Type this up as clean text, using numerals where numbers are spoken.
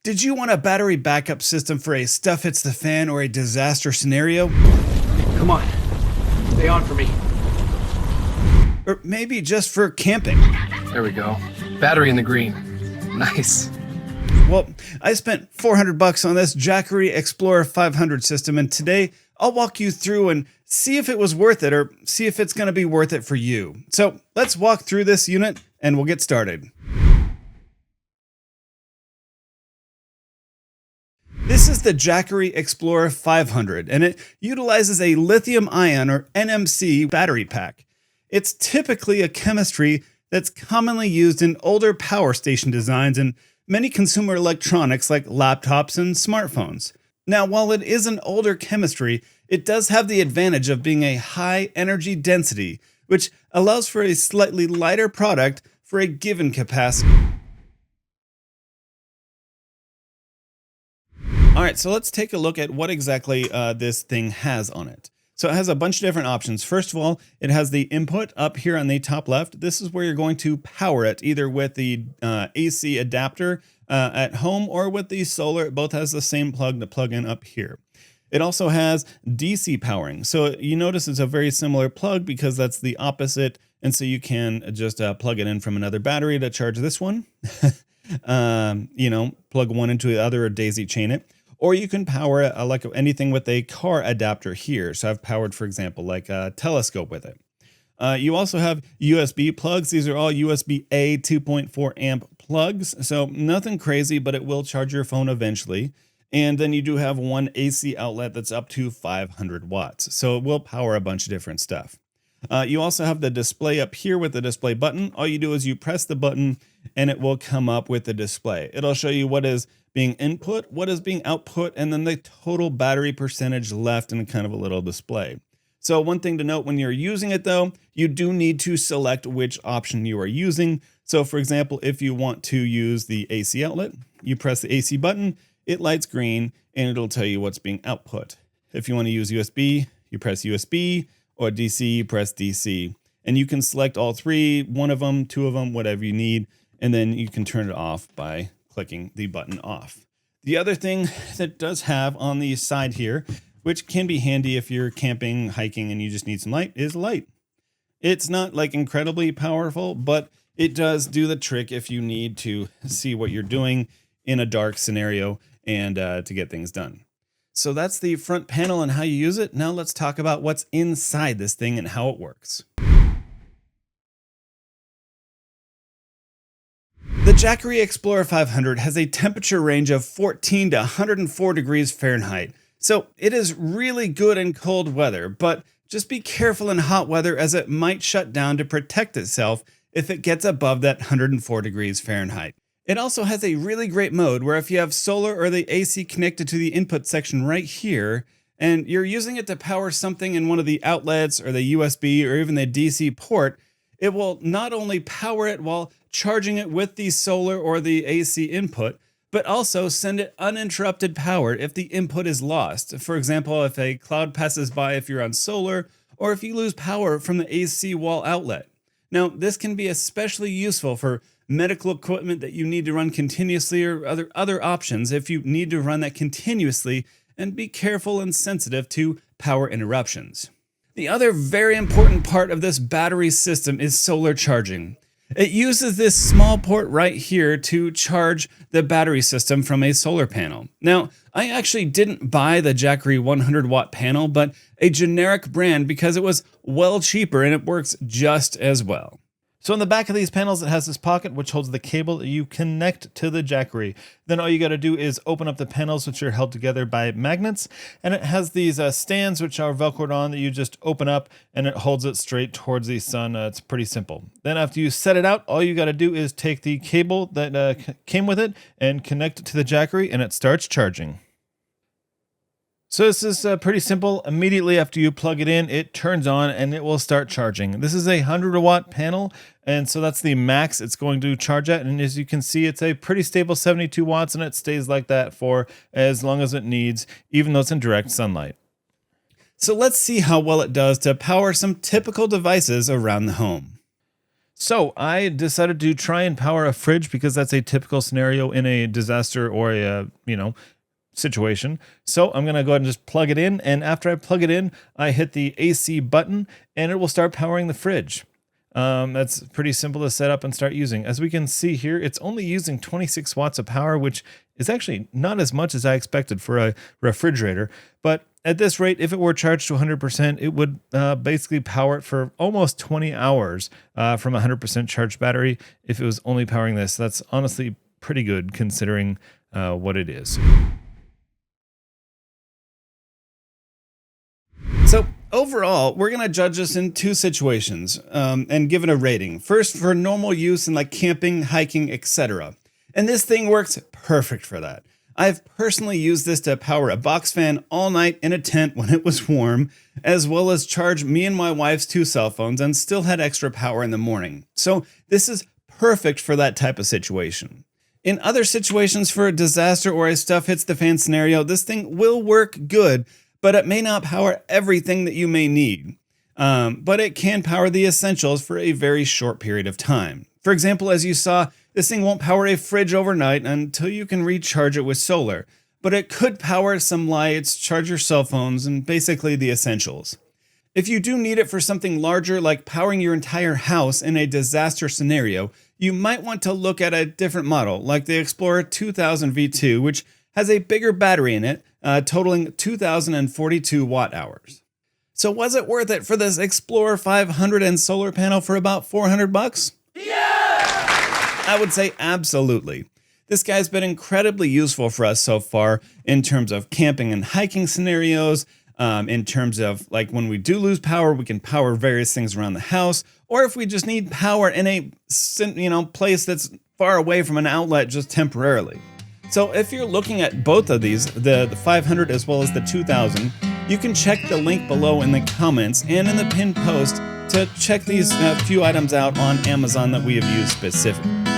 Did you want a battery backup system for a stuff hits the fan or a disaster scenario? Come on, stay on for me. Or maybe just for camping? There we go. Battery in the green. Nice. Well, I spent $400 on this Jackery Explorer 500 system, and today I'll walk you through and see if it was worth it, or see if it's going to be worth it for you. So let's walk through this unit and we'll get started. This is the Jackery Explorer 500, and it utilizes a lithium-ion or NMC battery pack. It's typically a chemistry that's commonly used in older power station designs and many consumer electronics like laptops and smartphones. Now, while it is an older chemistry, it does have the advantage of being a high energy density, which allows for a slightly lighter product for a given capacity. All right, so let's take a look at what exactly this thing has on it. So it has a bunch of different options. First of all, it has the input up here on the top left. This is where you're going to power it, either with the AC adapter at home or with the solar. It both has the same plug to plug in up here. It also has DC powering. So you notice it's a very similar plug because that's the opposite. And so you can just plug it in from another battery to charge this one. Plug one into the other or daisy chain it. Or you can power it like anything with a car adapter here. So I've powered, for example, like a telescope with it. You also have USB plugs. These are all USB-A 2.4 amp plugs. So nothing crazy, but it will charge your phone eventually. And then you do have one AC outlet that's up to 500 watts. So it will power a bunch of different stuff. You also have the display up here with the display button. All you do is you press the button and it will come up with the display. It'll show you what is being input, what is being output, and then the total battery percentage left in kind of a little display. So one thing to note when you're using it though, you do need to select which option you are using. So for example, if you want to use the AC outlet, you press the AC button, it lights green and it'll tell you what's being output. If you want to use USB, you press USB, or DC, you press DC. And you can select all three, one of them, two of them, whatever you need, and then you can turn it off by clicking the button off. The other thing that does have on the side here, which can be handy if you're camping, hiking, and you just need some light, is light. It's not like incredibly powerful, but it does do the trick if you need to see what you're doing in a dark scenario and to get things done. So that's the front panel and how you use it. Now let's talk about what's inside this thing and how it works. The Jackery Explorer 500 has a temperature range of 14 to 104 degrees Fahrenheit. So it is really good in cold weather, but just be careful in hot weather as it might shut down to protect itself if it gets above that 104 degrees Fahrenheit. It also has a really great mode where if you have solar or the AC connected to the input section right here, and you're using it to power something in one of the outlets or the USB or even the DC port, it will not only power it while charging it with the solar or the AC input, but also send it uninterrupted power if the input is lost. For example, if a cloud passes by if you're on solar, or if you lose power from the AC wall outlet. Now, this can be especially useful for medical equipment that you need to run continuously or other options if you need to run that continuously, and be careful and sensitive to power interruptions. The other very important part of this battery system is solar charging. It uses this small port right here to charge the battery system from a solar panel. Now, I actually didn't buy the Jackery 100 watt panel, but a generic brand because it was well cheaper and it works just as well. So on the back of these panels, it has this pocket which holds the cable that you connect to the Jackery. Then all you got to do is open up the panels, which are held together by magnets. And it has these stands which are Velcroed on that you just open up and it holds it straight towards the sun. It's pretty simple. Then after you set it out, all you got to do is take the cable that came with it and connect it to the Jackery and it starts charging. So this is pretty simple. Immediately after you plug it in, it turns on and it will start charging. This is a 100 watt panel, and so that's the max it's going to charge at. And as you can see, it's a pretty stable 72 watts, and it stays like that for as long as it needs, even though it's in direct sunlight. So let's see how well it does to power some typical devices around the home. So I decided to try and power a fridge because that's a typical scenario in a disaster or a, situation. So I'm going to go ahead and just plug it in. And after I plug it in, I hit the AC button and it will start powering the fridge. That's pretty simple to set up and start using. As we can see here, it's only using 26 watts of power, which is actually not as much as I expected for a refrigerator. But at this rate, if it were charged to 100%, it would basically power it for almost 20 hours from a 100% charged battery if it was only powering this. That's honestly pretty good considering what it is. So overall, we're going to judge this in two situations and give it a rating. First, for normal use in like camping, hiking, etc. And this thing works perfect for that. I've personally used this to power a box fan all night in a tent when it was warm, as well as charge me and my wife's 2 cell phones and still had extra power in the morning. So this is perfect for that type of situation. In other situations for a disaster or a stuff hits the fan scenario, this thing will work good, but it may not power everything that you may need. But it can power the essentials for a very short period of time. For example, as you saw, this thing won't power a fridge overnight until you can recharge it with solar, but it could power some lights, charge your cell phones, and basically the essentials. If you do need it for something larger like powering your entire house in a disaster scenario, you might want to look at a different model like the Explorer 2000 V2, which has a bigger battery in it, totaling 2,042 watt hours. So was it worth it for this Explorer 500 and solar panel for about $400? Yeah! I would say absolutely. This guy's been incredibly useful for us so far in terms of camping and hiking scenarios, in terms of like when we do lose power, we can power various things around the house, or if we just need power in a place that's far away from an outlet just temporarily. So if you're looking at both of these, the 500 as well as the 2000, you can check the link below in the comments and in the pinned post to check these few items out on Amazon that we have used specifically.